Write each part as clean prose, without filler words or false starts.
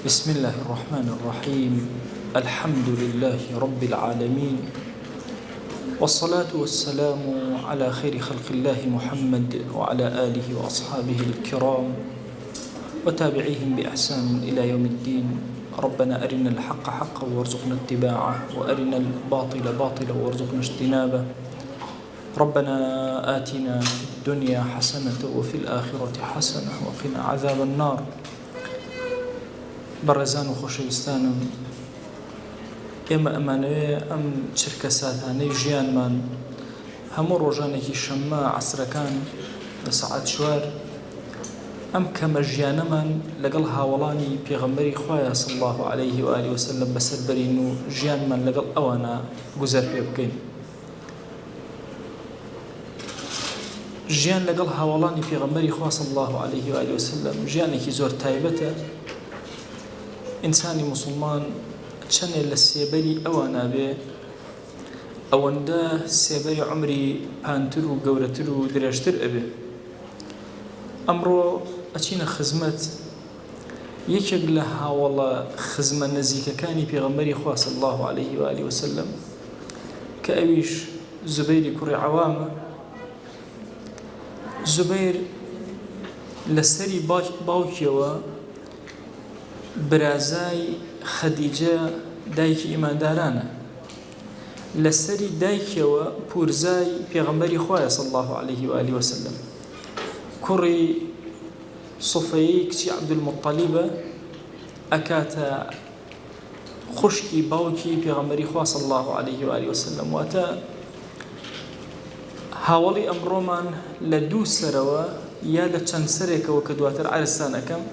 بسم الله الرحمن الرحيم. الحمد لله رب العالمين، والصلاة والسلام على خير خلق الله محمد وعلى آله وأصحابه الكرام وتابعيهم بإحسان إلى يوم الدين. ربنا أرنا الحق حقا وارزقنا اتباعه، وأرنا الباطل باطلا وارزقنا اجتنابه. ربنا آتنا في الدنيا حسنة وفي الآخرة حسنة وقنا عذاب النار. بەڕێزان و خۆشەویستانم، ئێمە ئەمانەوێ ئەم چرکە ساتانەی ژیانمان هەموو ڕۆژانێکی شەممە عەسرەکان لە سەعات 4 ئەم کەمە ژیانەمان لەگەڵ هاوڵانی پێغەمبەری خوایە صلی الله عليه وآله وسلم بەسەر بەرین و ژیانمان لەگەڵ ئەوانە گوزەر پێ بکەین. ژیان لەگەڵ هاوڵانی پێغەمبەری خوا صلی الله عليه وآله وسلم ژیانێکی زۆر تایبەتە. ئینسانی موسڵمان چەندێک لە سێبەری ئەوانە بێ ئەوەندە سێبەری عومری پانتر و گەورەتر و درێژتر ئەبێ. ئەمڕۆ ئەچینە خزمەت یەکێک لە هاوڵە خزمە نزیکەکانی پێغەمبەری خوا صلی الله عليه وآله وسلم کە ئەویش زوبەیری کوڕی عەوامە. زوبەیر لەسەری باوکیەوە برازای خەدیجە دایکی ئیماندارانە، لەسەری دایکیەوە پورزای پێغەمبەری خوایە صلی الله عليه وآله وسلم. کوڕی سوفەیەی کچی عەبدولموطەلیبە ئەکاتە خوشکی باوکی پێغەمبەری خوا صلی الله عليه وآله وسلم. واتە هاوڵی ئەمڕۆمان لە دوو سەرەوە یا لە چەند سەرێکەوە کە دواتر عەرزتان ئەکەم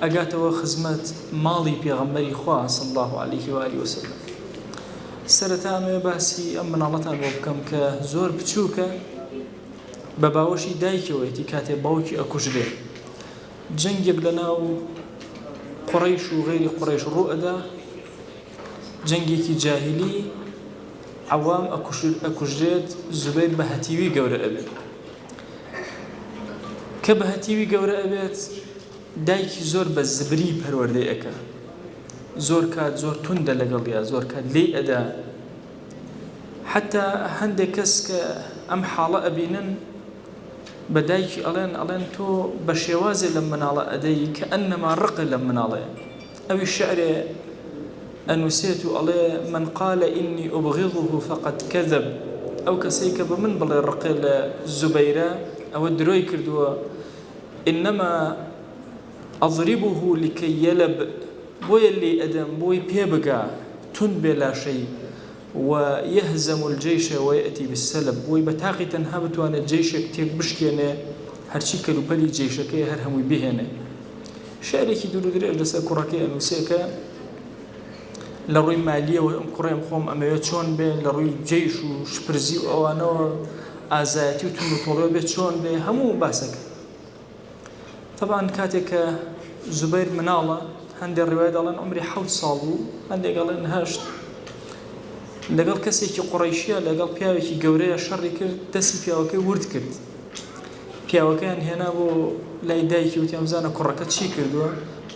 ئەگاتەوە خزمەت ماڵی پێغەمبەری خوا صلی الله عليه وآله وسلم. سەرەتا ئەمەوێ باسی ئەم مناڵەتان بۆ بکەم کە زۆر بچووکە، بە باوەشی دایکەوەیەتی کاتێ باوکی ئەکوژرێ. جەنگێک لەناو قوڕەیش و غەیری قوڕەیش ڕوو ئەدا، جەنگێکی جاهیلی، عەوام ئەکوژرێت، زوبەیر بە هەتیوی گەورە ئەبێت. کە بە هەتیوی گەورە ئەبێت، دایکی زۆر بە زبری پەروەردەی ئەکا، زۆر کات زۆر توندە لەگەڵیا، زۆر کات لێی ئەدا. حتا هەندێک کەس کە ئەم حاڵە ئەبینن بە دایکی ئەڵێن تۆ بە شێوازێ لەم مناڵە ئەدەی کە ئەنەما ڕقە لەم مناڵەیە. ئەوی شعرێ ئەنووسێت و ئەڵێ من قال إني أبغضه فقد كذب. ئەو کەسەی کە بە من بڵێ ڕقێ لە زوبەیرە ئەوە درۆی کردووە. إنما أضربه لكي يلب، بوي اللي أدم بوي بيبقى تن بلا شيء ويهزم الجيش ويأتي بالسلب. بوي بتاقي تنهبت وانا الجيش كتير بشكينا هرشي كلو بلي جيشك هرهمي بهنا. شعري كي دولو دري أجلسة كراكي أنوسيكا لروي مالية وأم كرايم خوم أما يتشون بين لروي جيش وشبرزي وأوانا آزاتي وتنو طولو بيتشون بين همو باسك. طبعا كاتك زبير مناڵە، هەندێک ڕوايە دەڵێن عمری 7 ساڵ بوو، هەندێک دەڵێن 8. لەگەڵ کەسێکی قوڕەیشیە، لەگەڵ پیاوێکی گەورەیە شەڕی کرد، دەستی پیاوەکەی ورد کرد. پیاوەکەیان هێنا بۆ لای دایکی وتی ئەمزانە کوڕەکە چی کردووە؟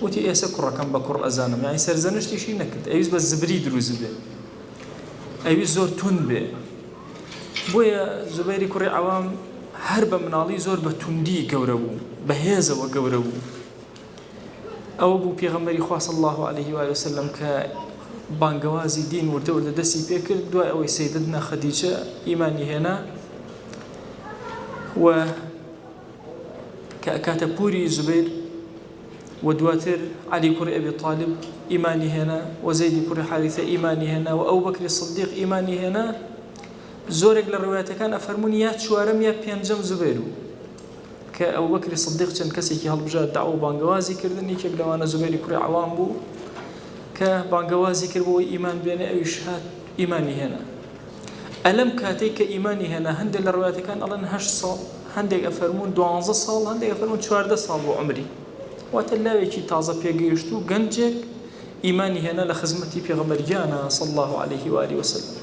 وتی ئێستا کوڕەکەم بە کوڕ ئەزانم. یعنی سەرزەنشتیشی نەکرد، ئەویست بە زبری دروست بێ، ئەویست زۆر تون بێ. بۆیە زوبەیری کوڕی عەوام هەر بە مناڵی زۆر بە توندی گەورە بوو، بە هێزەوە گەورە بوو. ئەوە بوو پێغەمبەری خوا صلی الله عليه وآله وسلم کە بانگەوازی دین وردە دەستی پێ کرد. دوای ئەوەی سەیدەتنا خەدیجە ئیمانی هێنا و کە ئەکاتە پووری زوبەیر، و دواتر عەلی کوڕی ئەبی طالب ئیمانی هێنا، و زەیدی کوڕی حارثە ئیمانی هێنا، و ئەو بەکری سدیق ئیمانی هێنا. زۆرێک لە ڕوایەتەکان ئەفەرمون یا 4ەم یا 5ەم زوبەیر بوو کە ئەو بەکری سدیق چەند کەسێکی هەڵبژات داوا و بانگەوازی کردن. یەکێک لەوانە زوبەیری کوڕی عەوام بوو کە بانگەوازی کرد بۆی ئیمان بێنێ، ئەویش هات ئیمانی هێنا. ئەلەم کاتێک کە ئیمانی هێنا، هەندێک لە ڕوایەتەکان ئەڵێن 8 ساڵ، هەندێک ئەفەرمون 12 ساڵ، هەندێک ئەفەرمون 14 ساڵ بۆ عمری. واتە لاوێکی تازە پێگەیشت و گەنجێک ئیمانی هێنا لە خزمەتی پێغەمبەرگیانە صلی الله عليه وآله وسلم.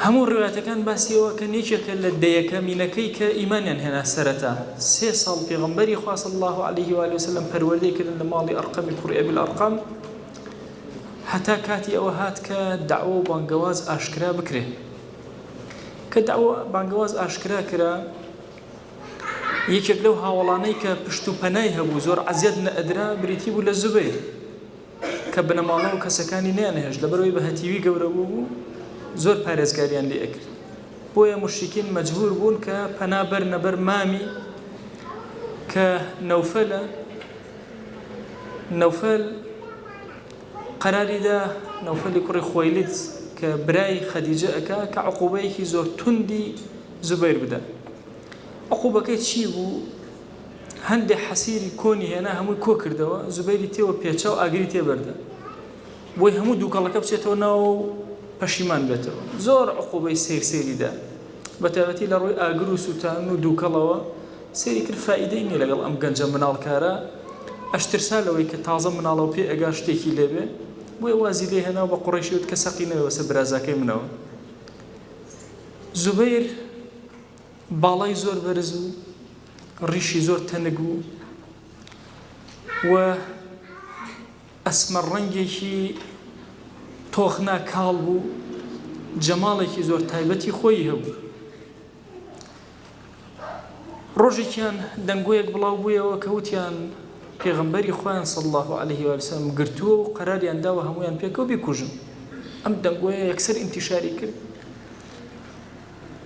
هەموو ڕوایەتەکان باسیەوە کە یەکێکە لە دەیەکەمینەکەی کە ئیمانیان هێنا سەرەتا 3 ساڵ پێغەمبەری خوا صلی الله عليه و آله وسلم پەروەردەی کردن لە ماڵی ئەرقەمی کوڕی ئەبی الأرقەم هەتا کاتی ئەوە هات کە داعوە و بانگەواز ئاشکرا بکرێ کە داعوە بانگەواز ئاشکرا کرا یەکێک لەو هاوڵانەی کە پشت و پەنای هەبوو زۆر عەزیەت نەئەدرا بریتی بوو لە زوبەیر کە بنەماڵە و کەسەکانی نەیانهێشت لەبەرەوەی بە هەتیوی گەورە بوو زۆر پارێزگاریان لێ ئەکرد بۆیە مشریکین مەجبور بوون کە پەنا بەرنە بەر مامی کە نەوفەل قەراریدا نەوفەلی کوڕی خوەیلید کە برای خەدیجە ئەکا کە عقوبەیەکی زۆر توندی زوبەیر بدە عقوبەکەی چی بوو هەندێک حەسیری کۆنی هێنا هەمووی کۆ کردەوە زوبەیری تێوە پێچا و ئاگری تێبەردە بۆی هەموو دووکەڵەکە بچێتەوە ناو پەشیمان بێتەوە زۆر عقوبەی سێریدا بە تایبەتی لە ڕووی ئاگر و سووتان و دووکەڵەوە سێری کرد فائیدەی نییە لەگەڵ ئەم گەنجە مناڵکارە ئەشترسا لەوەی کە تازە مناڵەوە پێ ئەگا شتێکی لێبێ بۆیە وازی لێ هێنا بە قوڕیشیوت کە سەقی نەوێ وەسە برازاکەی منەوە زوبەیر باڵای زۆر بەرز و ڕیشی زۆر تەنگ و ئەسمەر ڕەنگێکی تۆخنا کاڵ بوو جەماڵێکی زۆر تایبەتی خۆی هەبوو ڕۆژێکیان دەنگۆیەک بڵاو بوویەوە کە وتیان پێغەمبەری خۆیان صلی الله عليه و سلم گرتووە و قەراریان داوە هەمویان پێکەوە بیکوژن ئەم دەنگۆیە یەکسەر ئینتیشاری کرد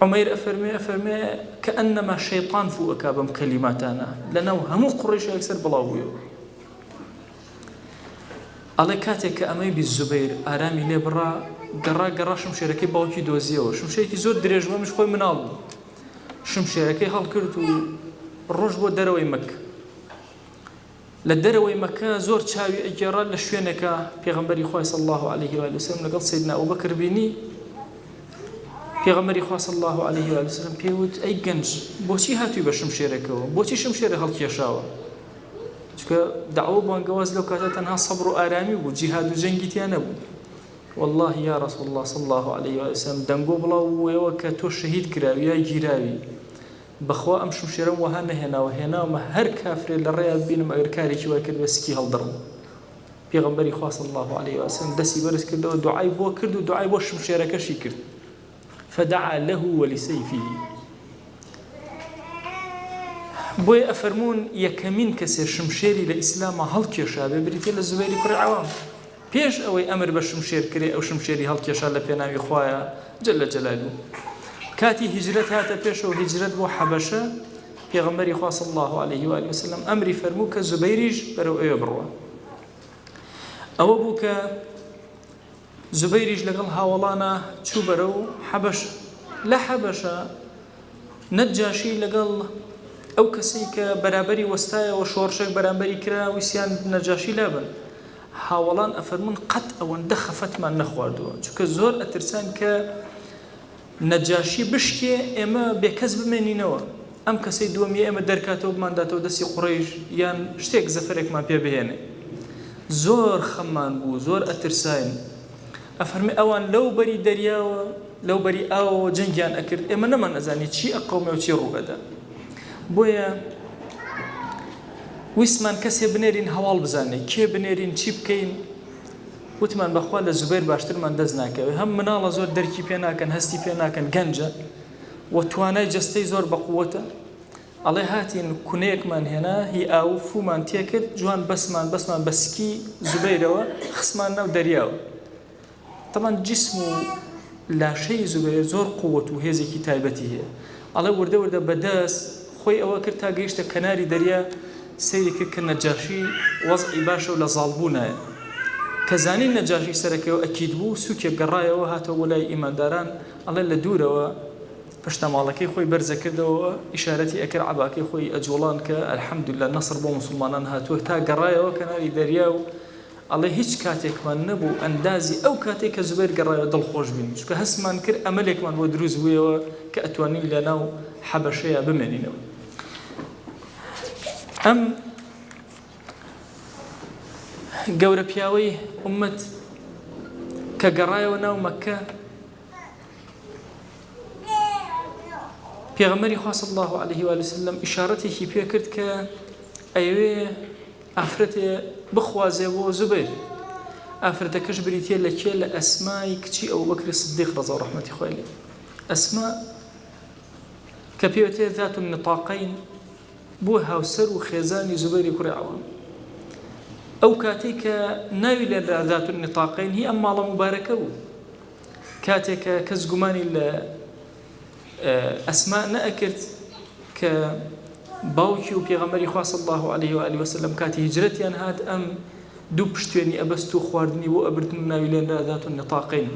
عومەیر ئەفەرمێ کە ئەنەما شەیطان فوو ئەکا بەم کەلیماتانە لەناو هەموو قوڕیشە یەکسەر بڵاو بوویەوە ئەڵێ کاتێک کە ئەمەی بی زوبەیر ئارامی لێ بڕا گەڕا شمشێرەکەی باوکی دۆزیەوە شمشێرێکی زۆر درێژ بوو خۆی مناڵ بوو شمشێرەکەی هەڵکرد و ڕۆژ بۆ دەرەوەی مەکە لە دەرەوەی مەکە زۆر چاوی ئەگێڕا لە شوێنێکە پێغەمبەری خوا صلی الله عليه و سلم لەگەڵ سەیدنا ئەبوبەکر بینی پێغەمبەری خوا صلی الله عليه و سلم پێوت ئەی گەنج بۆچی هاتووی بە شمشێرەکەوە بۆچی شمشێرە هەڵکێشاوە چونکە داعوە بانگەواز لەو کاتە تەنها سەبر و ئارامی بوو جیهاد و جەنگی تیا نەبوو والله یا رسول الله صلی الله عليه و سلم دەنگۆ بڵاو بوویەوە کە تۆ شەهید کراوی یا گیراوی بەخوا ئەم شمشێرەم وەها نەهێناوە هێناومە هەر کافرێ لە ڕێیا ببینم ئەگەر کارێکی وای کرد بە سکی هەڵدڕم پێغەمبەری خوا صلی الله عليه و سلم دەستی بەرز کردەوە دوعای بۆ کرد و دوعای بۆ شمشێرەکەشی کرد فدعا له ولسيفه بۆیە ئەفەرموون یەکەمین کەسێ شمشێری لە ئیسلامە هەڵکێشا بێ بریتێ لە زوبەیری کوڕی عەوام پێش ئەوەی ئەمر بە شمشێر کرێ ئەو شمشێری هەڵکێشا لە پێناوی خوایە جەل جەلالوه کاتی هیجرەت هاتە پێشەوە هیجرەت بۆ حەبەشە پێغەمبەری خوا صلی الله عليه و آله وسلم ئەمری فەرموو کە زوبەیریش بەرەو ئێوە بڕوە ئەوە بوو کە زوبەیریش لەگەڵ هاوڵانە چوو بەرەو حەبەش لە حەبەشە نەجاشی لەگەڵ ئەو کەسەی کە بەرابەری وەستایەوە شۆڕشێک بەرامبەری کرا ویسیان نەجاشی لابن هاوڵان ئەفەرمون قەت ئەوەندە خەفەتمان نەخواردووە چونکە زۆر ئەترسان کە نەجاشی بشکێ ئێمە بێکەس بمێنینەوە ئەم کەسەی دووەمی ئێمە دەرکاتەوە بمانداتەوە دەستی قوڕەیش یان شتێک زەفەرێکمان پێ بهێنێ زۆر خەممان بوو زۆر ئەترساین ئەفەرمی ئەوان لەو بەری دەریاوە لەو بەری ئاوەوە جەنگیان ئەکرد ئێمە نەمان ئەزانی چی ئەقەومێ و چی ڕووئەدا بۆیە ویسمان کەسێ بنێرین هەواڵ بزانێ کێ بنێرین چی بکەین وتمان بەخوا لە زوبەیر باشترمان دەست ناکەوێ هەم مناڵە زۆر دەرکی پێ ناکەن هەستی پێ ناکەن گەنجە و توانای جەستەی زۆر بەقووەتە ئەڵێ هاتین کونەیەکمان هێنا هی ئاو فومان تێکرد جوان بەسمان بەسکی زوبەیرەوە خسمان ناو دەریاوە تەمان جسم و لاشەی زوبەیر زۆر قووەت و هێزێکی تایبەتی هەیە ئەڵێ وردە بەدەست خۆی ئەوە کرد تا گەیشتە کەناری دەریا سەیری کرد کە نەجاشی وەزعی باشە و لە زاڵبوونایە کە زانی نەجاشی سەرەکەوە ئەکید بوو سوکێک گەڕایەوە هاتەوە لای ئیمانداران ئەڵێ لە دوورەوە پشتەماڵەکەی خۆی بەرزە کردەوە ئیشارەتی ئەکرد عەباکەی خۆی ئەجوڵان کە ئەلحەمدولله نەسر بۆ موسڵمانان هاتووە تا گەڕایەوە کەناری دەریا و ئەڵێ هیچ کاتێکمان نەبوو ئەندازی ئەو کاتێک کە زوبەیر گەڕایەوە دڵخۆش بین چونکە هەستمان کرد ئەمەلێکمان بۆ دروست بوویەوە کە ئەتوانین لەناو حەبەشەیە بمێنینەوە ئەم گەورە پیاوەی ئومەت کە گەڕایەوە ناو مەکە پێغەمبەری خوا صلی الله عليه و سلم ئیشارەتێکی پێ کرد کە ئەیوێ ئافرەتێ بخوازێ بۆ زوبەیر، ئافرەتەکەش بریتیە لە کێ؟ لە ئەسمای کچی ئەبوبەکر سیدیق ڕەضا و ڕەحمەتی خوای لێ. ئەسما کە پێوتێ ذات النطاقین بووە هاوسەر و خێزانی زوبەیری کوڕی عەوام. ئەو کاتێک کە ناوی لە ذات النطاقین هی ئەم ماڵە مبارەکە بوو، کاتێک کە کەس گومانی لە ئەسما نەئەکرد کە باوکی و پێغەمبەری خوا صلی الله عليه و آله وسلم کاتی هیجرەتیان هات ئەم دوو پشتێنی ئەبەست و خواردنی بۆ ئەبردن ناوی لێنرا ذات النطاقین.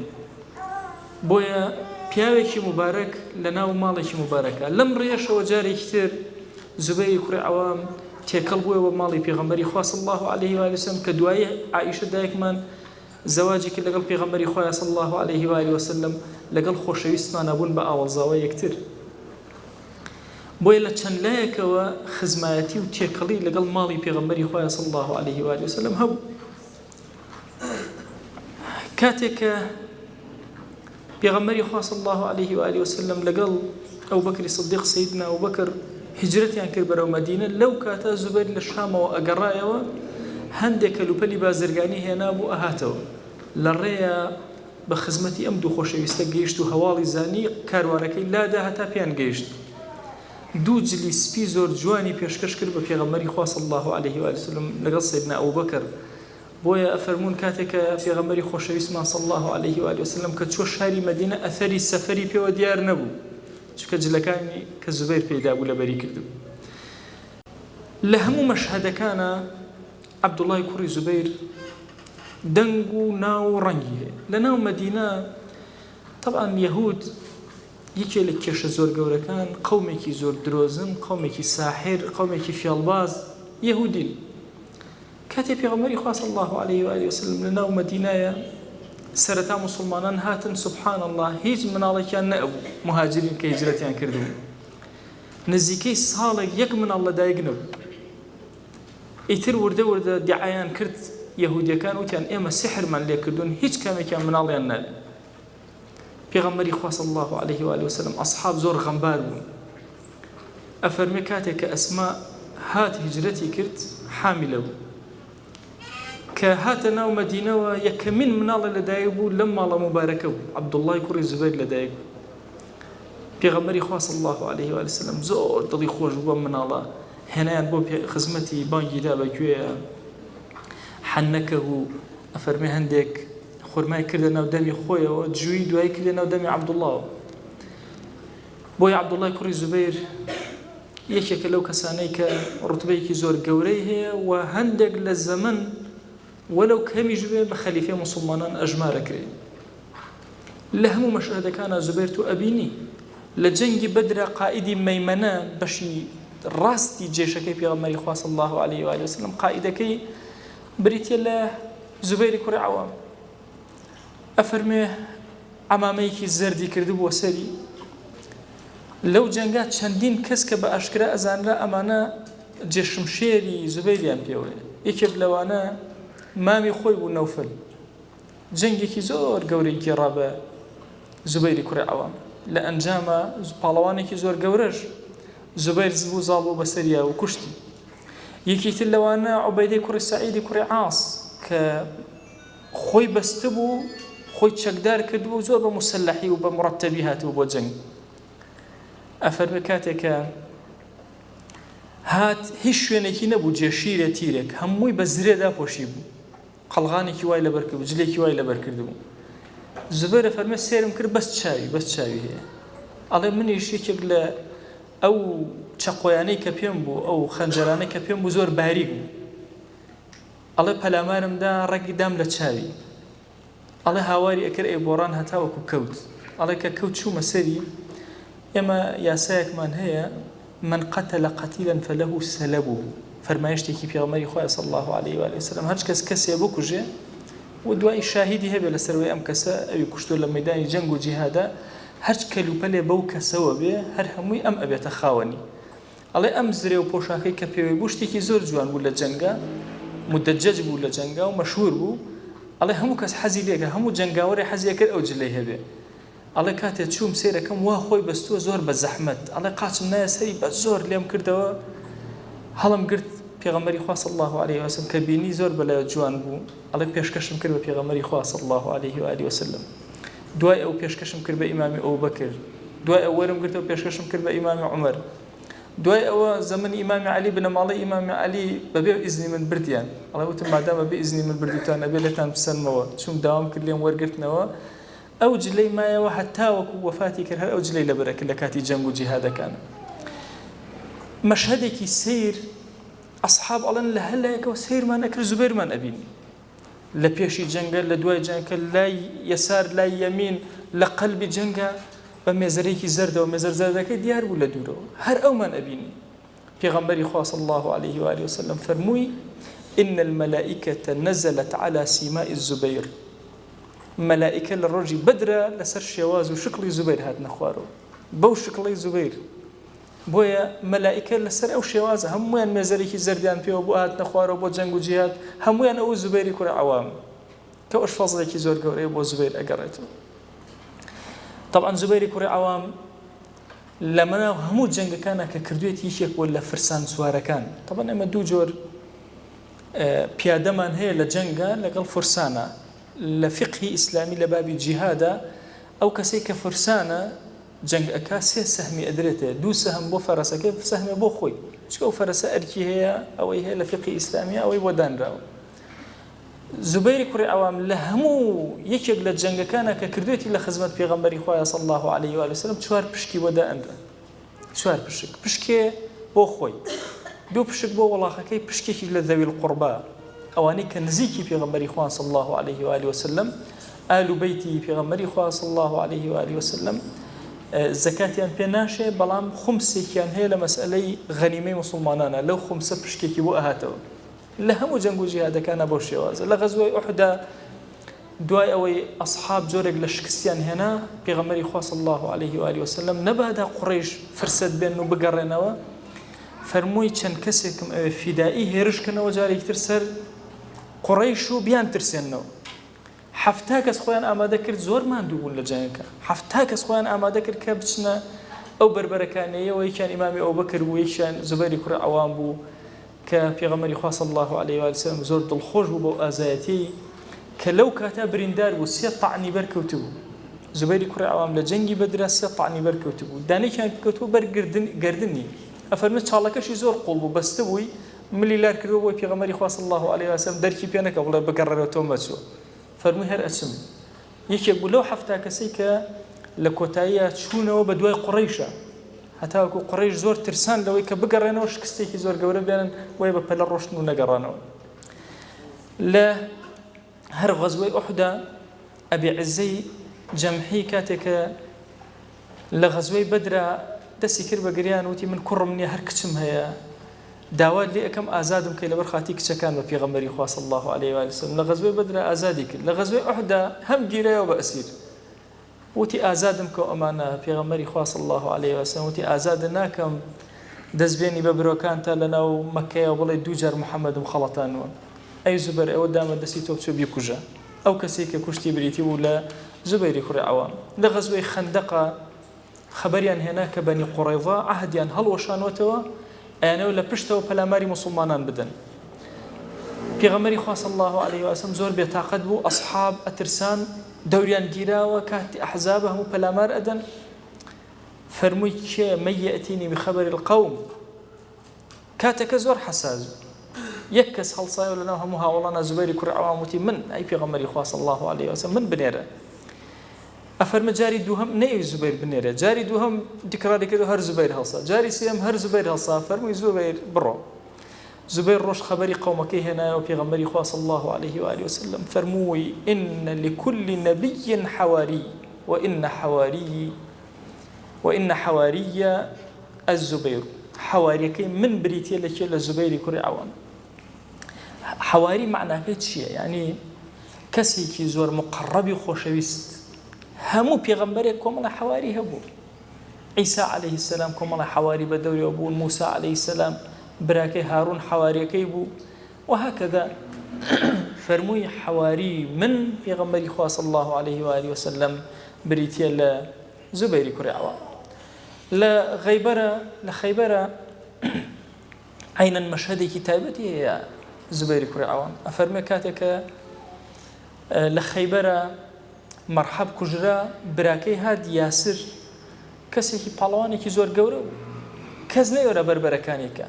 بۆیە پیاوێکی مبارەک لە ناو ماڵێکی مبارەکە. لەم ڕێشەوە جارێکی تر زوبەیری کوڕی عەوام تێکەڵ بووە بە ماڵی پێغەمبەری خوا صلی الله عليه و آله وسلم کە دوایە عائیشە دایکمان زەواجێکی لەگەڵ پێغەمبەری خوا صلی الله عليه و آله وسلم لەگەڵ خۆشەویستمان بوون بە ئاوەڵزاوە یەکتر. بۆیە لە چەند لایەکەوە خزمایەتی و تێکەڵی لەگەڵ ماڵی پێغەمبەری خوا صلی الله عليه و آله وسلم هەبوو. کاتێک کە پێغەمبەری خوا صلی الله عليه و آله وسلم لەگەڵ ئەبوبەکری سیدیق سەیدنا ئەبوبەکر هجرەتیان کرد بەرەو مەدینە، لەو کاتە زوبەیر لە شامەوە ئەگەڕایەوە هەندێک کەلوپەلی بازرگانی هێنا بوو ئەهاتەوە. لە ڕێیە بە خزمەتی ئەم دوو خۆشەویستە گەیشت و هەواڵی زانی کاروانەکەی لادا هەتا پێیان گەیشت. دوو جلی سپی زۆر جوانی پێشکەش کرد بە پێغەمبەری خوا صلی الله عليه و آله وسلم لەگەڵ سەیدنا ئەبوبەکر. بۆیە ئەفەرموون کاتێک کە پێغەمبەری خۆشەویستمان صلی الله عليه و آله وسلم کە چوە شاری مەدینە ئەثەری سەفەری پێوە دیار نەبوو، چونکە جلەکانی کە زوبەیر پەیدا بوو لەبەری کردو. لە هەموو مەشهەدەکانە عەبدوڵای کوڕی زوبەیر دەنگ و ناو و ڕەنگی هەیە. لە ناو مەدینە طبعاً یەهود یەکێ لە کێشە زۆر گەورەکان، قەومێکی زۆر درۆزن، قەومێکی ساحر، قەومێکی فێڵباز یەهودین. کاتێ پێغەمبەری خوا صلی الله عليه و آله وسلم لە ناو مەدینایە سەرەتا موسڵمانان هاتن، سبحان الله هیچ مناڵێکیان نەبوو مهاجرین کە هیجرەتیان کردبوو. نزیکەی ساڵێک یەک مناڵ لەدایک نەبوو. ئیتر وردە وردە دیعایان کرد یەهودیەکان، وتیان ئێمە سحرمان لێ کردوون، هیچ کامێکیان مناڵیان نەبێ. پێغەمبەری خوا صلی الله عليه و آله وسلم ئەصحاب زۆر غەمبار بوون. ئەفەرمێ کاتێک کە ئەسما هات هیجرەتی کرد حاملە بوو، کە هاتە ناو مەدینەوە یەکەمین مناڵە لەدایک بوو لەم ماڵە مبارەکە بوو، عەبدوڵای کوڕی زوبەیر لەدایک بوو. پێغەمبەری خوا صلی الله عليه و آله وسلم زۆر دڵی خۆش بوو بەم مناڵە، هێنایان بۆ خزمەتی بانگیدا بەگوێیە حەنەکە و ئەفەرمێ هەندێک خورمای کردە ناو دەمی خۆیەوە، جووی دوای کردە ناو دەمی عەبدوڵڵاوە. بۆیە عەبدوڵای کوڕی زوبەیر یەکێکە لەو کەسانەی کە ڕوتبەیەکی زۆر گەورەی هەیە و هەندێک لە زەمن وەلەو کەمیش بێ بە خەلیفەی موسڵمانان ئەژمارەکرێ. لە هەموو مەشهەدەکانە زوبەیر تو ئەبینی. لە جەنگی بەدرە قائیدی مەیمەنە بەشی ڕاستی جێشەکەی پێغەمبەری خوا صلی الله عليه و آله وسلم قائیدەکەی بریتیە لە زوبەیری کوڕی عەوام. ئەفەرمێ عەمامەیەکی زەردی کردبووە سەری. لەو جەنگا چەندین کەس کە بە ئاشکرا ئەزانرا ئەمانە جێشمشێری زوبەیریان پێوەیە. یەکێک لەوانە مامی خۆی بوو نەوفەل. جەنگێکی زۆر گەورەی گێڕا بە زوبەیری کوڕی عەوام. لە ئەنجامە پاڵەوانێکی زۆر گەورەش زوبەیر بوو زاڵ بوو بەسەریا و کوشتی. یەکێتر لەوانە عوبەیدەی کوڕی سەعیدی کوڕی عاس کە خۆی بەستە بوو، خۆی چەکدار کردبوو، زۆر بە موسەلەحی و بە مڕەتەبی هاتبوو بۆ جەنگ. ئەفەرمێ کاتێکە هات هیچ شوێنێکی نەبوو جێشیرە تیرێک، هەمووی بە زرێدا پۆشی بوو، قەڵغانێکی وای لەبەر کردبوو، جلێکی وای لەبەر کردبوو. زوبەیر ئەفەرمێ سێرم کرد بەس چاوی هەیە. ئەڵێ منیش یەکێک لە ئەو چەقۆیانەی کە پێم بوو، ئەو خەنجەرانەی کە پێم بوو زۆر باریک بوو. ئەڵێ پەلامارمدا ڕەگی دام لە چاوی. ئەڵێ هاواری ئەکرد ئەیبۆڕان هەتاوەکو کەوت. ئەڵێ کە کەوت چوومە سەری، ئێمە یاسایەکمان هەیە من قتل قتیلا فله سلبه، فەرمایشتێکی پێغەمبەری خوا صلی الله عليه و آله وسلم هەر کەس کەسێ بکوژێ و دوای شاهیدی هەبێ لەسەروەی ئەم کەسە ئەوی کوشتۆ لە مەیدانی جەنگ و جیهادا، هەر کەلوپەلێ بەو کەسەوە بێ هەر هەمووی ئەم ئەبێتە خاوەنی. ئەڵێ ئەم زرێ و پۆشاکەی کە پێوەی بوو شتێکی زۆر جوان بوو لە جەنگا، مدەجەج بوو لە جەنگا و مەشهور بوو. ئەڵێ هەموو کەس حەزی لێکە، هەموو جەنگاوەری حەزی کرد ئەو جلەی هەبێ. ئەڵێ کاتێک چووم سێرەکەم وا خۆی بەستووە زۆر بە زەحمەت ئەڵێ قاچم نایە سەری بە زۆر لێم کردەوە هەڵم گرت پێغەمبەری خوا صلی الله عليه وسلم کە بینی زۆر بەلایە جوان بوو ئەڵێ پێشکەشم کرد بە پێغەمبەری خوا صلی الله عليه وآله وسلم دوای ئەو پێشکەشم کرد بە ئیمامی ئەوبەکر دوای ئەو وەرم گرتەوە پێشکەشم کرد بە ئیمامی عومەر دوای ئەوە زەمەنی ئیمامی عەلی بنەماڵەی ئیمامی عەلی بەبێ ئیزنی من بردیان ئەڵێ وتم مادامە بە ئیزنی من بردوتان ئەبێ لێتان بسەنمەوە چوم داوام کرد لێم وەرگرتنەوە ئەو جلەی مایەوە هەتا وەکو وەفاتی کرد هەر ئەو جلەی لەبەرە کرد لە کاتی جەنگ و جیهادەکان مەشهەدێکی سیر ئەصحاب ئەڵێن لە هەلایەکەوە سیرمان ئەکرد زوبەیرمان ئەبینی لە پێشی جەنگە لە دوای جەنگە لای یەسار لای یەمین لە قەلبی جەنگە بە مێزەرێکی زەردەوە مێزەر زەردەکەی دیار بوو لە دوورەوە هەر ئەومان ئەبینی پێغەمبەری خوا صلی الله عليه وآله وسلم فەرمووی إن الملائكة نزلت على سیماء الزبير ملائكة للرجي بدرة لسر شواز وشكل زبير هاد نخوارو بو شكل زبير بويا ملائكة لسر أو شواز هموان مزاريكي زرديان بيو بو هاد نخوارو بو جنگو جهاد هموان أو زبيري كورا عوام كوش فضلكي زور قوري بو زبير أقرأتو طبعا زبيري كورا عوام لما همو جنگ كان ككردويت يشيك ولا فرسان سوارا كان طبعا اما دو جور بيادمان هي لجنگا لقل فرسانا لفقه إسلامي لبابي جهادا أو كسيك فرسانا جنگ أكاسي سهمي أدريته دو سهم بو فرسا كيف سهم بو خوي شكو فرسا أركي هي أو هي لفقه إسلامي أو ودان راو زبير كوري عوام لهمو يكيق لجنگ كان ككردويتي لخزمت بيغمبري خويا صلى الله عليه وآله وسلم شوار بشكي ودا أندرا شوار بشكي بو خوي دو بشك بو والله خكي بشكي لذوي القرباء أواني كنزيكي بيغمبري خوان صلى الله عليه وآله وسلم آل بيتي بيغمبري خوان صلى الله عليه وآله وسلم زكاتيان بيناشي بلام خمسي كان هي لمسألة غنيمة مسلمانانا لو خمسة بشكي بو أهاتو لهمو جنگو جهاد كان بو شواز لغزوة أحدى دواي أوي أصحاب جورق لشكسيان هنا بيغمبري خوان صلى الله عليه وآله وسلم نبادا قريش فرسد بينو بقرنوا فرمووی چەند کەسێکم فیدایی هێرش کردنەوە جارێکتر سەر قوڕەیش و بیان ترسێنەوە حەفتا کەس خۆیان ئامادە کرد زۆر ماندوو بوون لە جەنگەکە حەفتا کەس خۆیان ئامادە کرد کە بچنە ئەو بربەرەکانەیەوە یەکیان ئیمامی ئەوبەکر بوو یەکیان زوبەیری کوڕی عەوام بوو کە پێغەمبەری خوا صلی الله عليه وسلم زۆر دڵخۆش بوو بەو ئازایەتی کە لەو کاتا بریندار بوو سێ تەعنی بەرکەوتو بوو زوبەیری کوڕی عەوام لە جەنگی بەدرا سێ تەعنی بەرکەوتو بوو دانێکیان کەوتووە بەر گردنی ئەفەرمێت چاڵەکەشی زۆر قوڵ بوو بەستە بووی ملی لار کردەوە بۆی پێغەمبەری خوا صلی الله عليه وسلم دەرکی پێ نەکە بڵێ بگەڕێرەوە تۆ مەچووە فەرمووی هەر ئەچم یەکێک بوو لەو حەفتا کەسەی کە لە کۆتاییە چوونەوە بە دوای قوڕەیشە هەتاوەکو قوڕەیش زۆر ترسان لەوەی کە بگەڕێنەوە شکستێکی زۆر گەورە بێنن وای بە پەلە ڕۆشتن و نەگەڕانەوە لە هەر غەزوەی ئوحدا ئەبی عیزەی جەمحی کاتێکە لە غەزوەی بەدرا دەستی کرد بە گریان وتی من کوڕم نییە هەر کچم هەیە داوا لێ ئەەکەم ئازادم کەی لەبەر خاتی کچەکان بە پێغەمبەری خوا صلی الله عليه وسلم لە غەزوەی بەدرا ئازادی کرد لە غەزوەی ئوحدا هەم گیرایەوە بە ئەسیر وتی ئازادم کە ئەمانە پێغەمبەری خوا صلی الله عليه وسلم وتی ئازادە ناکەم دەستبێنی بە برۆکان تا لەناو مەکەیەوە بڵێ دوو جار محەممەدم خەڵەتانوە ئەی زوبەر ئەوە دامە دەستی تۆ بچۆ بیکوژە ئەو کەسێک کە کوشتی بریتی بوو لە زوبەیری کوڕی عەوام لە غەزوەی خەندەقە خبریان هێنا کە بەنی قوڕەیضا عەهدیان هەڵوەشانوەتەوە ئەیانەوە لە پشتەوە پەلاماری موسڵمانان بدەن پێغەمبەری خوا صلی الله عليه وسلم زۆر بێتاقەت بوو ئەصحاب ئەترسان دەوریان گیراوە کاتی ئەحزاب هەموو پەلامار ئەدەن فەرمووی کێ من یەئتینی بخەبەری القەوم کاتەکە زۆر حەساس یەک کەس هەڵسایەوە لەناو هەموو هاوڵانە زوبەیری کوڕی عەوام وتی من ئەی پێغەمبەری خوا صلی الله عليه وسلم من بنێرە ئەفەرمە جاری دووهەم نەیوی زوبەیر بنێرە جاری دووهەم دیکراری کردو هەر زوبەیر هەڵسا جاری سێم هەر زوبەیر هەڵسا فەرمووی زوبەیر بڕۆ زوبەیر ڕۆژ خەبەری قەومەکەی هێنایەوە پێغەمبەری خوا صلی الله عليه وآله وسلم فەرمووی إن لكل نبي حواري وإن حواري الزبير حواريكي من بريتي لكي لزبير كوري عوام حواري معناه چییە يعني کەسێکی زۆر مقربی خۆشەویست هەموو پێغەمبەرێک کۆمەڵە حواری هەبوو عیسا عليه السلام کۆمەڵە حواری بە دەوریەوە بوون موسا عليه السلام براکەی هارون حواریەکەی بوو وهكذا فەرمووی حەواری من پێغەمبەری خوا صلی الله عليه و آله وسلم بریتیە لە زوبەیری کوڕی عەوام لە خەیبەرە عینەن مەشهەدێکی تایبەتی هەیە زوبەیری کوڕی عەوام ئەفەرمێ کاتێکە لە خەیبەرە مەرحەب کوژرا براکەی هات یاسر کەسێکی پاڵەوانێکی زۆر گەورە بوو کەس نەیوەرە بەربەرەکانێکە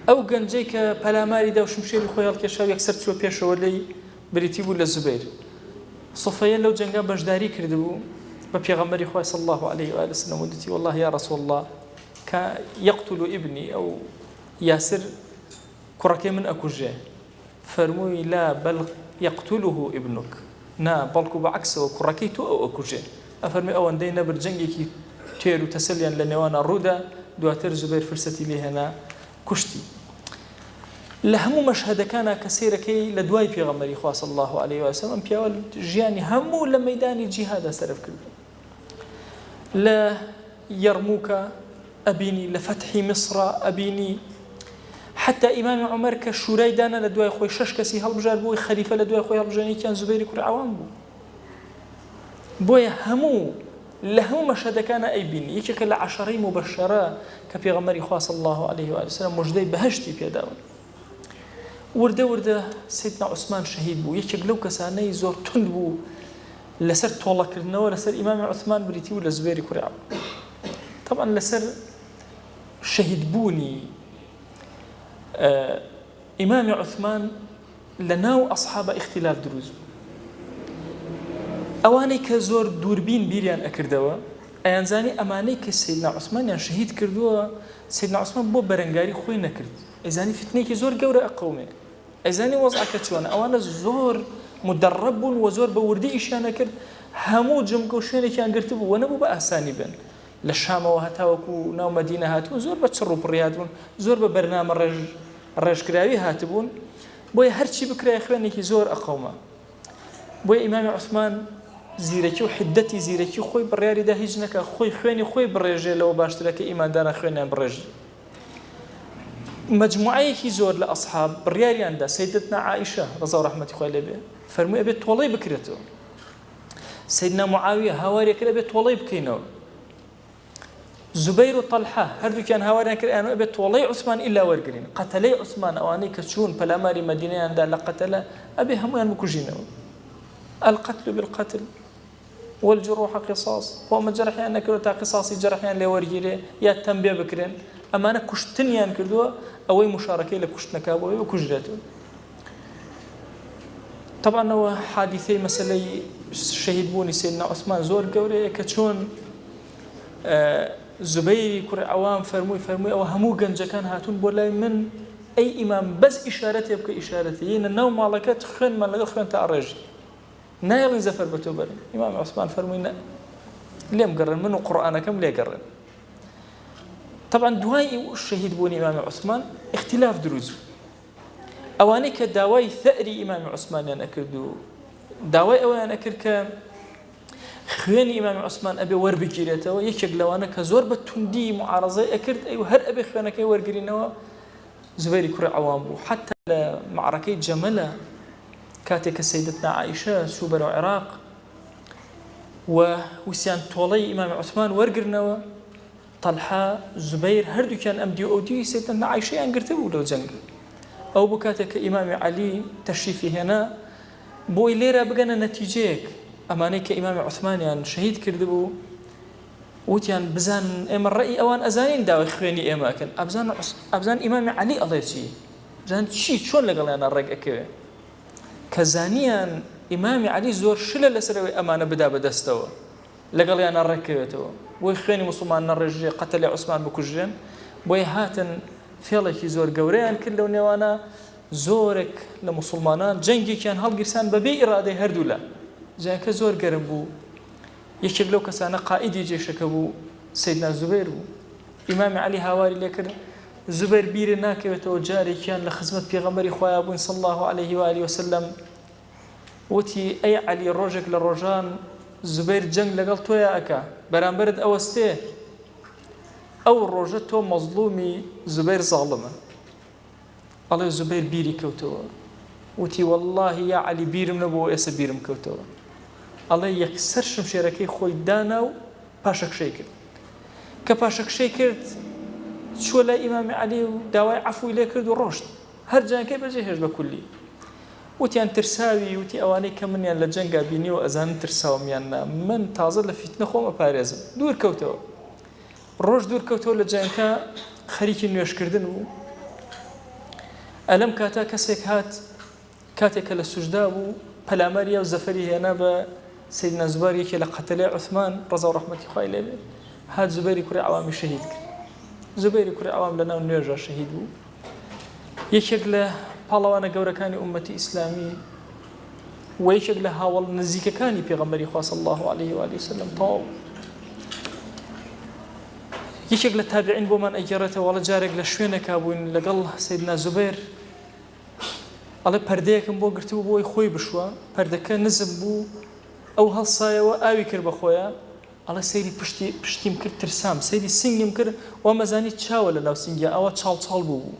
ئەو گەنجەی کە پەلاماری دا و شمشێری خۆی هەڵکێشا و یەکسەر چوە پێشەوە لێی بریتی بوو لە زوبەیر سوفەیە لەو جەنگا بەشداری کردبوو بە پێغەمبەری خوا صلی الله عليه و آله وسلم وتی والله یا رسول الله يقتل ابني أو ياسر كركي من أكوجه فرموي لا بل يقتله ابنك نا بلكو بعكسه كركي تو أو أكوجه أفرمي أوان دينا برجنجي كي تيرو تسليا لنوانا الرودة دواتر زبير فرستي لي هنا كشتي لهمو مشهد كان كثير كي لدواي في غمر إخوة صلى الله عليه وسلم بيقول جياني همو لميدان الجهاد سرف كله لا يرموك أبيني لفتح مصر أبيني حتى إمام عمر كشوراي دانا لدواي خوي شش كسي هالبجار بوي خليفة لدواي خوي هالبجاني كان زبيري كل عوام بوي همو لهمو مشهد كان أي بيني يكيك لعشرين مبشرة كبيغمري خواه صلى الله عليه وآله وسلم مجدي بهشتي بيداون ورده سيدنا عثمان شهيد بو يكيك لو كساني زور تند بو لسر طولة كرنوا لسر إمام عثمان بريتي ولا زبيري كل عوام طبعا لسر شهيد بوني إمام عثمان لناو أصحاب اختلاف دروز أواني كزور دوربين بيريان أكردوا أيانزاني أماني كسيدنا عثمان يعني شهيد كردوا سيدنا عثمان بو برنگاري خوي نكرد إذاني فتنة كزور جورة أقومي إذاني وضع كتشوانا أوانا زور مدرب وزور بوردي إشيانا كرد همو جمكو شويني كان قرتبو ونبو بأساني بن للشام وهتاوكو ناو مدينة هاتون زور بتشرب برياتون زور ببرنامج الرج كراوي هاتبون بوي هرشي بكرا إخواني كي زور أقوما بوي إمام عثمان زيركي وحدتي زيركي خوي برياري ده هجنك خوي خواني خوي بريجي لو باشترك إيمان دانا خواني بريجي مجموعة كي زور لأصحاب برياري عندها سيدتنا عائشة رضا ورحمة الله عليها فرمي أبي طولي بكرته سيدنا معاوية هواري كده أبي طولي بكينو زبير وطلحة هردو كان هوارينا كده أنا أبي طولي عثمان إلا ورقرين قتلي عثمان أواني كتشون بلاماري مدينة عندها لقتله أبي هميان مكوجينه القتل بالقتل والجروح قصاص وما جرح يعني كده تا قصاصي جرح يعني لورجيله يا تنبيه بكرين أما أنا كشتني يعني كده أوي مشاركة لكشتنا كابوي وكجرته طبعا هو حادثي مسألة شهيد بوني سيدنا عثمان زور قوري كتشون زبيري كري عوام فرموي أو همو جنجا كان هاتون بولاي من أي إمام بس إشارتي يبقى إشارتي إن النوم مالكات خن من لقى خن تعرج نايل زفر بتوبر إمام عثمان فرموي ليه مقرن منه قرآن كم ليه قرن طبعا دواي الشهيد بوني إمام عثمان اختلاف دروز أواني كدواي ثأري إمام عثمان يعني أكردو دواي أوان أكرك خوێنی ئیمامی عوسمان ئەبێ وەربگیرێتەوە یەکێک لەوانە کە زۆر بە توندی معارەزەی ئەکرد هەر ئەبێ خوێنەکەی وەرگرینەوە زبەیری کوڕی عەوام بوو حتا لە معرەکەی جەمەلە کاتێک کە سەیدەتنا عایشە چوو بەرەو عێراق و ویسیان تۆڵەی ئیمامی عوسمان وەرگرنەوە طەلحە زوبەیر هەردووکیان ئەم دیو ئەو دیوی سەیدەتنا عایشەیان گرتبوو لەو جەنگ ئەو بوو کاتێک کە ئیمامی عەلی تەشریفی هێنا بۆی لێرە بگەنە نەتیجەیەک ئەمانەی کە ئیمامی عوسمانیان شەهید کردبوو وتیان بزان ئێمە ڕێی ئەوان ئەزانین داوای خوێنی ئێمە ئەکەن ئەبزان ئیمامی عەلی ئەڵێ چی بزان چی چۆن لەگەڵیانە ڕێک ئەکەوێ کە زانیان ئیمامی عەلی زۆر شلە لەسەرەوەی ئەمانە بدا بەدەستەوە لەگەڵیانە ڕێکەوێتەوە بۆی خوێنی موسڵمان نەڕێژێ قەتەلی عوسمان بکوژێن بۆی هاتن فێڵێکی زۆر گەورەیان کرد لەو نێوانە زۆرێک لە موسڵمانان جەنگێکیان هەڵگیرسان بەبێ ئیرادەی هەردوو لە جاکە زۆر گەرم بوو یەکێک لەو کەسانە قائیدی جێشەکە بوو سەیدنا زوبەیر بوو ئیمامی عەلی هاواری لێ کرد زوبەیر بیرە ناکەوێتەوە جارێکیان لە خزمەت پێغەمبەری خۆیان بوون صلی الله عليه و آله وسلم وتی ئەی عەلی ڕۆژێک لە ڕۆژان زوبەیر جەنگ لەگەڵ تۆیە ئەکا بەرامبەرت ئەوەستێ ئەو ڕۆژە تۆ مەزلومی زوبەیر زاڵمە ئەڵێ زوبەیر بیری کەوتەوە وتی والله یا علی بیرم نەبوو ئێستا بیرم کەوتەوە ئەڵێ یەکسەر شمشێرەکەی خۆی دانا و پاشەکشەی کرد کە پاشەکشەی کرد چوە لای ئیمامی عەلی و داوای عەفوی لێ کرد و ڕۆشت هەر جانەکەی بەجێهێشت بە کولی وتیان ترساوی وتی ئەوانەی کە منیان لە جەنگا بینیەوە ئەزانن ترساومیاننا من تازە لە فیتنە خۆم ئەپارێزم دوور کەوتەوە ڕۆژ دوور کەوتەوە لە جەنگەکە خەریکی نوێشکردن بوو ئەلەم کاتا کەسێک هات کاتێکە لە سوژدا بوو پەلامەریە و زەفەری هێنا بە سەیدنا زوبەر یەکێ لە قەتەلەی عوسمان ڕەزا و ڕەحمەتی خوای لێ بێ هات زوبەیری کوڕی عەوامی شەهید کرد زوبەیری کوڕی عەوام لەناو نوێژە شەهید بوو یەکێک لە پاڵەوانە گەورەکانی ئومەتی ئیسلامی و یەکێک لە هاوڵ نزیکەکانی پێغەمبەری خوا صلی الله عليه و آله وسلم تەواو یەکێک لە تابعین بۆمان ئەگەڕێتەوە وەڵە جارێک لە شوێنێکا بووین لەگەڵ سەیدنا زوبەیر ئەڵێ پەردەیەکم بۆ گرتبوو بۆی خۆی بشوە پەردەکە نزم بوو ئەو هەڵسایەوە ئاوی کرد بە خۆیە ئەڵێ سەیری پشتیم کرد ترسام سەیری سنگم کرد و مەزانی چاوە لە ناو سنگیا ئەوە چاڵ چاڵ بوو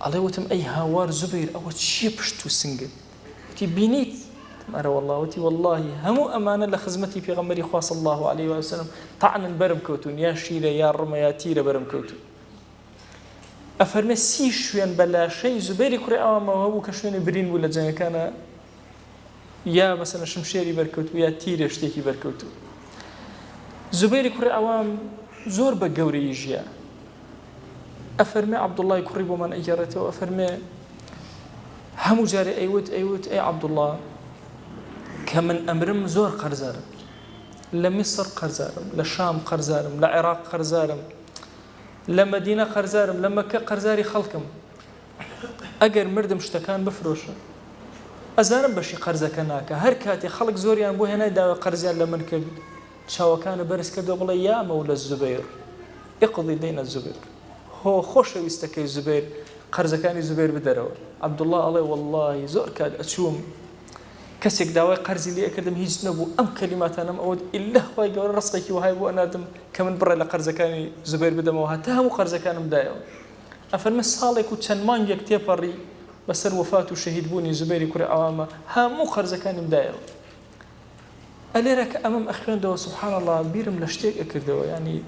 ئەڵێ وتم ئەی هاوار زوبەیر ئەوە چییە پشت و سنگت وتی بینیت ئەرە والله وتی والله هەموو ئەمانە لە خزمەتی پێغەمبەری خوا صلی الله عليه وسلم طعنن بەرم کەوتون یا شیرە یا ڕمە یا تیرە بەرم کەوتون ئەفەرمێ سی شوێن بەلاشەی زوبەیری کوڕی عەوامەوە بوو کە شوێنی برین بوو لە جەنگەکانە یا مەسەلەن شمشێری بەرکەوتوو یا تیرە شتێکی بەرکەوتوو زوبەیری کوڕی عەوام زۆر بە گەورەی ژیا ئەفەرمێ عەبدوڵڵای کوڕی بۆمان ئەگەڕێتەوە ئەفەرمێ هەموو جارێ ئەیوت ئەی عەبدوڵڵا کە من ئەمرم زۆر قەرزارم لە میسر قەرزارم لە شام قەرزارم لە عێراق قەرزارم لە مەدینە قەرزارم لە مەکە قەرزاری خەڵکم ئەگەر مردم شتەکان بفرۆشە ئەزانم بەشی قەرزەکە ناکە هەر کاتێ خەڵک زۆریان بۆ هێنای داوای قەرزیان لە من کرد چاوەکانە بەرز کردەوە بڵێ یا مەولە زوبەیر ئیقضی دەینە زوبەیر هۆ خۆشەویستەکەی زوبەیر قەرزەکانی زوبەیر بدەرەوە عەبدوڵڵا ئەڵێ والله زۆر کات ئەچووم کەسێک داوای قەرزی لێ کردم هیچ نەبوو ئەم کەلیماتانم ئەوە ئیلا خوای گەورە ڕستێکی وهای بۆ ئەنادم کە من بڕێ لە قەرزەکانی زوبەیر بدەمەوە هەتا هەموو قەرزەکانم دایەوە ئەفەرمێ ساڵێک و چەند مانگێک تێپەڕی بەسەر وفات و شەهید بوونی زوبەیری کوڕی عەوامە هەموو قەرزەکانم دایەوە ئەلێرە کە ئەمەم ئەخوێندەوە سوبحان الله بیرم لە شتێک ئەکردەوە ینی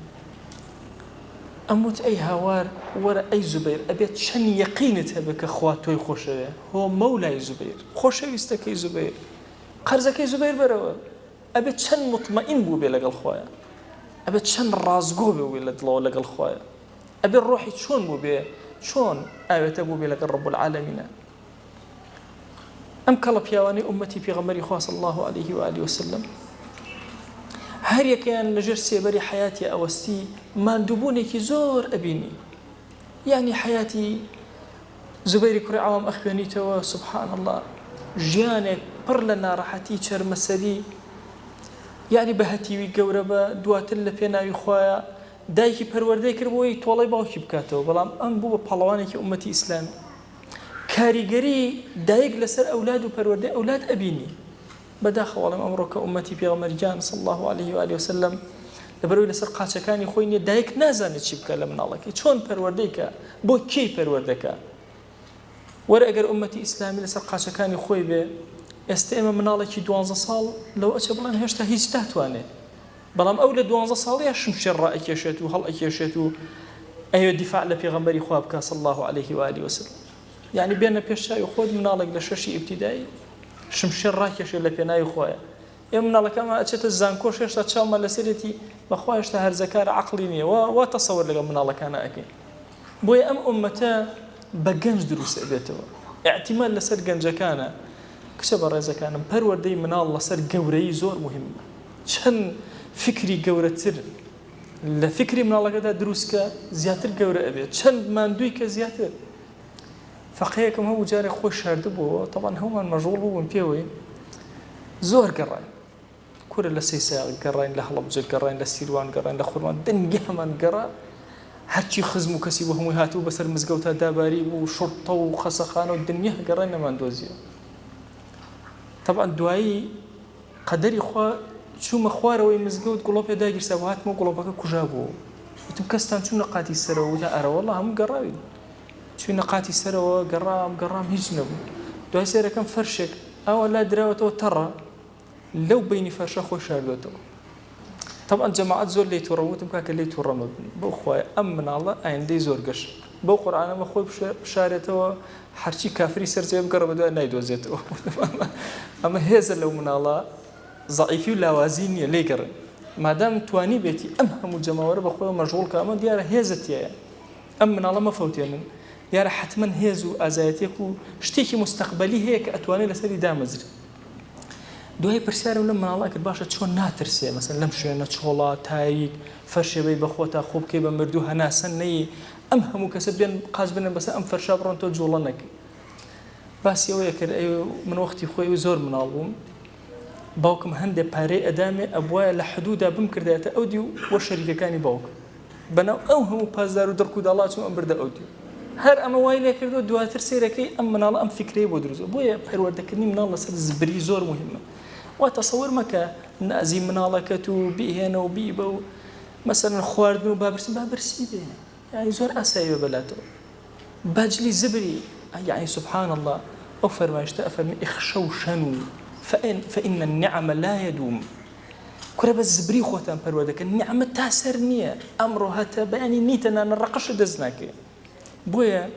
ئەموت ئەی هاوار وەرە ئەی زوبەیر ئەبێت چەند یەقینت هەبێ کە خوا تۆی خۆشەوێ هۆ مەولای زوبەیر خۆشەویستەکەی زوبەیر قەرزەکەی زوبەیر بەرەوە ئەبێت چەند مطمئین بوو بێ لەگەڵ خوایە ئەبێت چەند ڕازگۆ بێ لە دڵەوە لەگەڵ خوایە ئەبێت ڕۆحی چۆن بوو بێ چۆن ئاوێتە بوو بێ لەگەڵ ڕەب العالەمینە ئەم کەڵە پیاوانەی ئومەتی پێغەمبەری خوا صلی الله عليه و آله وسلم هەر یەکەیان لەژێر سێبەری حیاتی ئەوەستی ماندووبوونێکی زۆر ئەبینی یعنی حیاتی زوبەیری کوڕی عەوام ئەخوێنیتەوە سبحان الله ژیانێک پڕ لە ناڕەحەتی چەرمەسەری یعنی بە هەتیوی گەورە بە دواتر لە پێناوی خوایە دایکی پەروەردەی کردبەوەی تۆڵەی باوکی بکاتەوە بەڵام ئەم بوو بە پەڵەوانێکی ئومەتی ئیسلامی کاریگەری دایک لەسەر ئەولاد و پەروەردەی ئەولاد ئەبینی بەداخەوەڵم ئەمڕۆ کە ئومەتی پێغەمبەرجان صلی الله عليه و آله وسلم لەبەرەوەی لەسەر قاچەکانی خۆی نییە دایک نازانێت چی بکە لە مناڵەکەی چۆن پەروەردەیکە بۆ کێی پەروەردەکە وەرە ئەگەر ئومەتی ئیسلامی لەسەر قاچەکانی خۆی بێ ئێستا ئێمە مناڵێکی 12 ساڵ لەو ئەچە بڵێن هێشتا هیچ ناتوانێت بەڵام ئەو لە 12 ساڵیە شمشێر ڕائەکێشێت و هەڵئەکێشێت و ئەوێ دیفاع لە پێغەمبەری خوا بکە صلی الله عليه و آله وسلم یعنی بێنە پێش چاوی خۆت مناڵێک لە شەشی ئیبتیدایی شمشێر ڕاکێشێت لە پێناوی خۆیە ئێمە مناڵەکەمان ئەچێتە زانکۆش هێشتا چاومە لەسەرێتی بەخوا هێشتا هەرزەکارە عەقڵی نییە وا تەسەوەر لەگەڵ مناڵەکانە ئەکەین بۆیە ئەم ئومەتە بە گەنج دروست ئەبێتەوە احتیمال لەسەر گەنجەکانە کچە بە ڕێزەکانم پەروەردەی مناڵ لەسەر گەورەی زۆر مهمە چەند فکری گەورەتر لە فکری مناڵەکەدا دروستکە زیاتر گەورە ئەبێت چەند ماندووی کە زیاتر فەقەیەکم هەموو جارێک خۆی شاردبووە طبعا هەمومان مەشغوڵ بووبوون پێوەی زۆر گەڕاین کورە لە سەیساغ گەڕاین لە هەڵەبجە گەڕاین لە سیروان گەڕاین لە خورمان دەنگی هەمان گەڕا هەرچی خزم و کەسی بۆ هەمووی هاتوو بەسەر مزگەوتە داباری بوو شڕتە و خەسەخانە و دنیا گەڕاین نەمان دۆزیەوە طبعا دوایی قەدەری خوا چوومە خوارەوەی مزگەوت گوڵۆپێ داگیرسا و هاتمە گوڵۆپەکە کوژا بوو وتم کەستان چوونە قاتی سەرەوە وتە ئەرە وەڵڵا هەموو گەڕاوین چوینە قاتی سەرەوە گەڕام هیچ نەبوو دوای سێرەکەم فەرشێک ئەوە لا دراوەتەوە تەڕە لەو بینی فەرشە خۆی شاردوێتەوە طبعا جەماعەت زۆر لێی تووڕەوتم کاکە لێی تووڕەمە بن بۆ خوای ئەم مناڵە ئایندەی زۆر گەشت بۆ قورئانەمە خۆی بشارێتەوە هەرچی کافری سەرجێ بگەڕە بەدوای نایدۆزێتەوە ئەمە هێزە لەو مناڵە ضعیفی و لاوازی نییە لێی گەڕن مادام توانی بێتی ئەم هەموو جەماوەرە بەخۆی مەشغوڵ کە ئەمە دیارە هێزتیایە ئەم مناڵە مەفەوتێنن دیارە حتمما هێز و ئازایەتێک و شتێکی مستەقبەلی هەیە کە ئەتوانێت لەسەری دامەزری دوای پرسیارم لەم مناڵە کرد باشە چۆن ناترسێ مەسەن لەم شوێنە چۆڵە تاریک فەرشێبەی بەخۆتا خۆ بکەی بە مردوو هەناسە نەیە ئەم هەموو کەسە بێن قاز بنێن بەسەر ئەم فەرشا بڕۆن تۆ جوڵە نەکەی باسی ئەوەیە کرد من وەختی خۆی زۆر مناڵ بووم باوکم هەندێک پارەی ئەدامێ ئەبوایە لە حدودا بمکردایەتە ئەو دی و بۆ شەریکەکانی باوک بەناو ئەو هەموو پازدار و دڕک و داڵات چوون ئەم بردە ئەو دی هەر ئەمە وای لێ کردو دواتر سێرەکەی ئەم مناڵە ئەم فکرەی بۆ دروست بۆیە پەروەردەکردنی مناڵ لەسەر زبری زۆر مهمە وا تەسەوور مەکە نازی مناڵەکەت و بیهێنە و بیبە و مەسەلەن خواردن و بابرسی بێ یعنی زۆر ئاسایی بەلاتەوە باجلی زبری يعني سبحان الله أو فرماشته أفرمي اخشوا شنو فإن النعم لا يدوم كره بس زبري خوتان پروردك النعمة تاسر نية أمره هتا يعني نيتنا نرقش دزناك بويا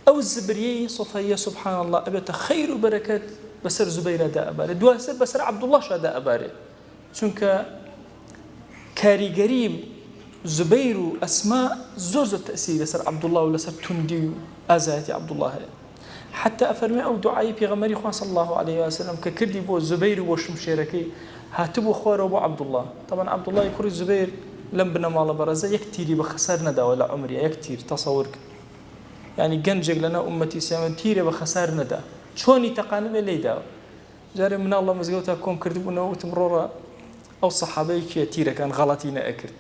أو الزبري صفية سبحان الله أبيت خير وبركات بسر زبير دا أباري دواسر بسر عبد الله شادا أباري چونك كاري قريب زبير أسماء زوز التأثير لسر عبد الله ولسر تندي آزاتي عبد الله حتى أفرمي أو دعائي بيغمري خوان صلى الله عليه وسلم ككردي بو زبير وشمشيركي هاتبو خوار أبو عبد الله طبعا عبد الله يكوري زبير لم بنا مال برزة يكتيري بخسار ندى ولا عمري يكتير تصورك يعني جنجق لنا أمتي سيامن تيري بخسار ندى شوني تقانب لي دا جاري من الله مزقوتها كون كردبونا وتمرورا أو صحابي كي تيري كان غلطينا أكرد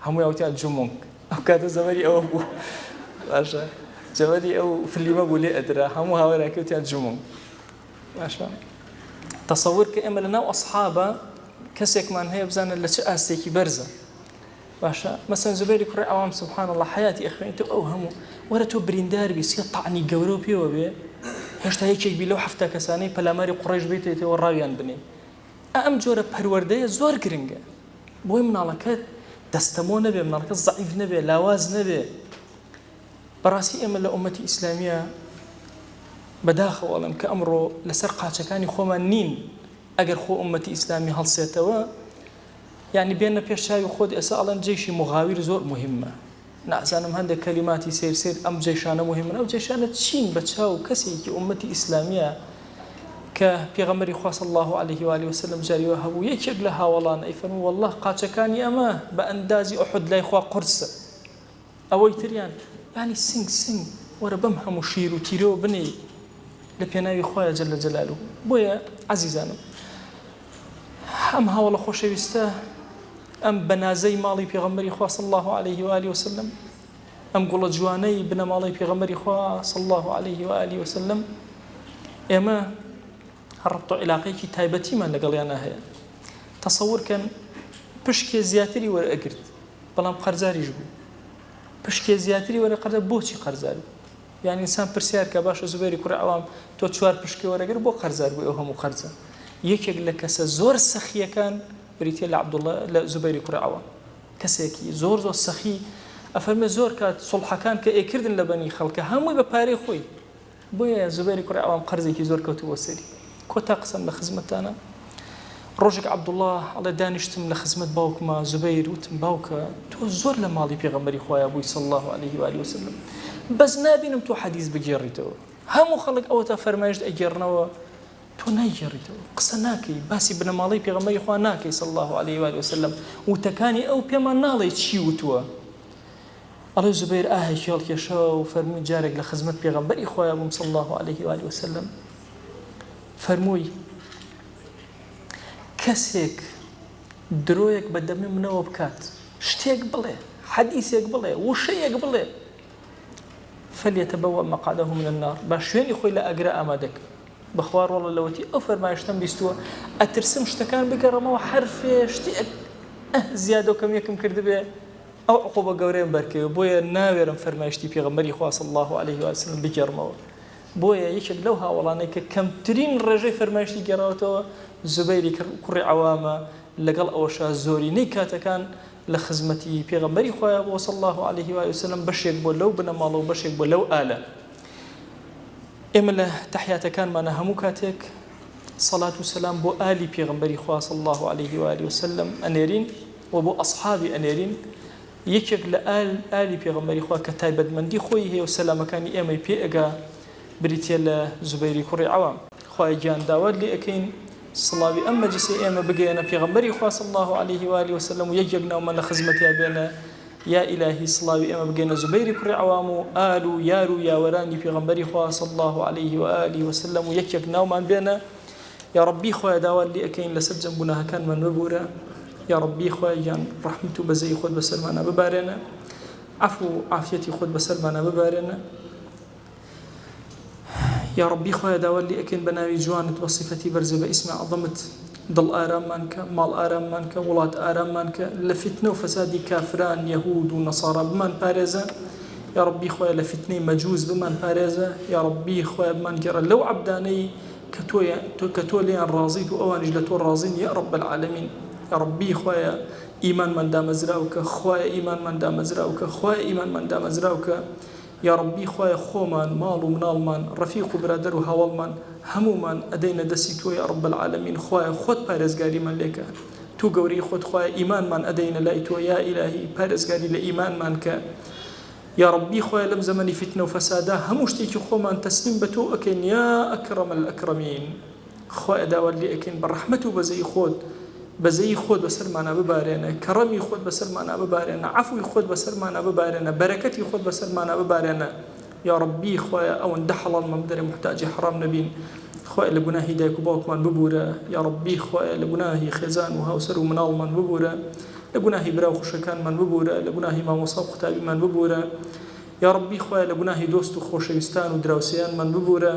هم يوتي الجمونك أو كاد زمري أو أبو باشا جوادي أو في اللي ما بقول أدرى هم هؤلاء كوتي الجمونك باشا تصور كأما لنا وأصحابه كسيك من هي بزان اللي شأستيكي برزة باشا مثلا زبير كري عوام سبحان الله حياتي أخي أنتوا أوهموا ورا تو بريندار بيصير طعني جوروبي وبيه هشتا هيك بيلو حفتا كساني بلا ماري قريش بيتي تو راويان بني أم جورا بهروردية زور جرينجا بوي من على كات دستمو نبي من على كات ضعيف نبي لاواز نبي براسي أمل لأمتي إسلامية بداخل ولم كأمره لسرقة كاني خومانين أجر خو أمتي إسلامي هالسيتوا يعني بيننا بيشاي وخود أسألن جيشي مغاوير زور مهمة نعزانم هندي كلماتي سير أم جيشانة مهمة أو جيشانة تشين بتشاو كسي أمتي إسلامية كبيغمري خوا صلى الله عليه وآله وسلم جاري وهبو يكيق لها والله أيفنو والله قاتشكاني أما بأندازي أحد لا إخوا قرص أو يتريان يعني سنگ ورا بمهم وشير وتيرو بني لبيناوي خويا جل جلاله بويا عزيزانم أم ها والله خوش بيسته أم بنازي مالي بيغمري خوا صلى الله عليه وآله وسلم أم قول جواني بنا مالي بيغمري خوا صلى الله عليه وآله وسلم إما هربطوا علاقيك تايبتي ما نقل أنا هي تصور كان بشكي زياتري ورا أقرد بلام قرزاري جبو بشكي زياتري ورا قرزار بوشي قرزاري يعني إنسان برسيار كباش زبيري كرة عوام تو تشوار بشكي ورا أقرد بو قرزار بو هم قرزار يكيق لك زور سخية كان بريتي لعبد الله لا زبيري كرة عوام كسيكي زور سخي أفهم زور كات صلح كان كأكردن لبني خلقه هم بباري خوي بويا زبيري كرة عوام قرزي كي زور كوتو وسري كوتا قسم لخدمتنا روجك عبد الله على دانشتم لخدمت باوك ما زبير وتم باوك تو زور لمالي بيغمري خويا ابوي صلى الله عليه واله وسلم بس نابين تو حديث بجريتو هم خلق او تفرماجد اجرنا تو نيجريتو قسناكي باسي بن مالي بيغمري خواناكي صلى الله عليه واله وسلم وتكاني او بما نالي تشيوتوا الله زبير شالك يا شو فرمي جارك لخدمت بيغمري خويا ابو صلى الله عليه واله وسلم فرموي كسيك درويك بدمي منو بكات شتيك بلي حديثك بلي وشيك بلي فليتبوأ مقعده من النار باشوين يخوي لا أقرأ أمادك بخوار والله لوتي أفر ما يشتم بيستوى أترسم شتكان بقرمه وحرف شتيك زيادة وكم يكم كردبه ئەو عقوبە گەورەیان بەرکەوێ بۆیە ناوێرم فەرمایشتی پێغەمبەری خوا صلی الله عليه وسلم بگەڕمەوە بۆیە یەکێک لەو هاوڵانەی کە کەمترین ڕێژەی فەرمایشتی گەڕاوەتەوە زوبەیری کوڕی عەوامە لەگەڵ ئەوەشە زۆرینەی کاتەکان لە خزمەتی پێغەمبەری خۆیان بۆ صلی الله عليه وسلم بەشێک بۆ لەو بنەماڵە و بەشێک بۆ لەو ئالە ئێمە لە تەحیاتەکانمانە هەموو کاتێک سەڵات و سەلام بۆ ئالی پێغەمبەری خوا صلی الله عليه وسلم ئەنێرین و بۆ ئەصحابی ئەنێرین یەکێک لە ئالی پێغەمبەری خوا کە تایبەتمەندی خۆی هەیە و سەلامەکانی ئێمەی پێ ئەگا بریتە لە زوبەیری کوڕی عەوام خوای گیان داوات لێ ئەکەین سڵاوی ئەم مەجلیسەی ئێمە بگەێنە پێغەمبەری خوا صلی الله عليه وسلم و یەکێک ناومان لە خزمەتیا بێنە یا ئیلاهی سڵاوی ئێمە بگەێنە زوبەیری کوڕی عەوام و ئال و یار و یاوەرانی پێغەمبەری خوا صلی الله عليه وسلم و یەکێک ناومان بێنە یا ربی خوای داوات لێ ئەکەین لەسەر جەم گوناهەکانمان ببورە یا ربی خوای گیان ڕەحمەت و بەزەی خۆت بەسەرمانە ببارێنە عفو و عافیەتی خۆت بەسەرمانە ببارێنە یا ربی خوای داوات لێ ئەکەین بە ناوی جوانت بە صیفەتی بەرزە بە ئیسمی عەظەمت دڵ ئاراممان کە ماڵ ئاراممان کە وڵات ئاراممان کە لە فتنە و فەسادی کافران یەهود و نەسارا بمان پارێزە یا ربی خوای لە فتنەی مەجووز بمان پارێزە یا ربی خوای بمان گێڕە لەو عەبدانەی کە تۆ لێیان ڕازیت و ئەوانیش لە تۆ ڕازین یا رب العالمین یا ربی خوای ئیمانمان دامەزراوکە خوای ئیمانمان دامەزراوکە خوای ئیمانمان دامەزراوکە یا ربی خوای خۆمان ماڵ و مناڵمان ڕەفیق و برادەر و هاوڵمان هەمومان ئەدەینە دەستی تۆ یا رب العالمین خوای خۆت پارێزگاریمان لێکە تو گەورەی خۆت خوای ئیمانمان ئەدەینە لای تۆ یا ئیلاهی پارێزگاری لە ئیمانمان کە یا ربی خوای لەم زەمەنی فتنە و فەسادا هەموو شتێکی خۆمان تەسلیم بە تۆ ئەکەین یا ئەکرەم الئەکرەمین خوای داوات لێ ئەکەین بە ڕەحمەت و بەزەی خۆت بەسەرمانە ببارێنە کەڕەمی خۆت بەسەرمانە ببارێنە عەفوی خۆت بەسەرمانە ببارێنە بەرەکەتی خۆت بەسەرمانە ببارێنە یا ربی خوای ئەوەندە حەڵالمان بدەرێ محتاجی حرام نەبین خوای لە گوناهی دایک و باوکمان ببورە یا ربی خوای لە گوناهی خێزان و هاوسەر و مناڵمان ببورە لە گوناهی براو خوشەکانمان ببورە لە گوناهی مامۆستا و قوتابیمان ببورە یا ربی خوای لە گوناهی دۆست و خۆشەویستان و دراوسێیانمان ببورە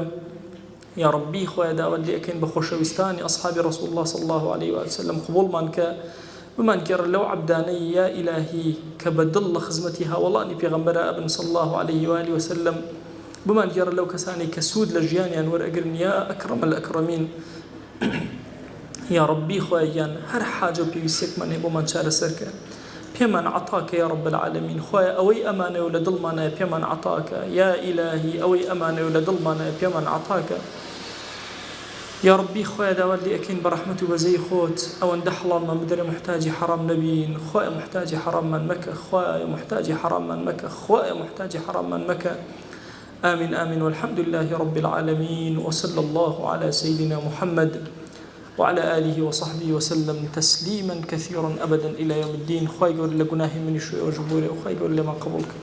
یا ربی خوای داوات لێ ئەکەین بە خۆشەویستانی ئەصحابی ڕەسوول الله صلی الله عليه وسلم قبوڵمان کە بمان گێڕە لەو عەبدانەی یا ئیلاهی کە بەدڵ لە خزمەتی هاوڵانی پێغەمبەرە ئەبن صلی الله عليه وسلم بمان گێڕە لەو کەسانی کە سوود لە ژیانیان وەرئەگرن یا ئەکرەم الئەکرەمین یا ربی خوای گیان هەر حاجە و پێویستێکمان هەیە بۆمان چارەسەرکە پێمان عەتاکە یا رب العالمین خوای ئەوەی ئەمانەیە و لە دڵمانەیە پێمان عەتاکە یا ئیلاهی ئەوەی ئەمانەیە و لە دڵمانەیە پێمان عەتاکە یا ربی خوای داوات لێ ئەکەین بە ڕەحمەت و بەزەی خۆت ئەوەندە حەڵالمان بدەرێ محتاجی حەرام نەبین خوای محتاجی حەراممان مەکە خوای محتاجی حەراممان مەکە خوای محتاجی حەراممان مەکە آمين آمين والحمد لله رب العالمين وصلى الله على سيدنا محمد وعلى آله وصحبه وسلم تسليما كثيرا أبدا إلى يوم الدين خواهي قول لقناه من شوء وجبوره وخواهي قول لما قبولك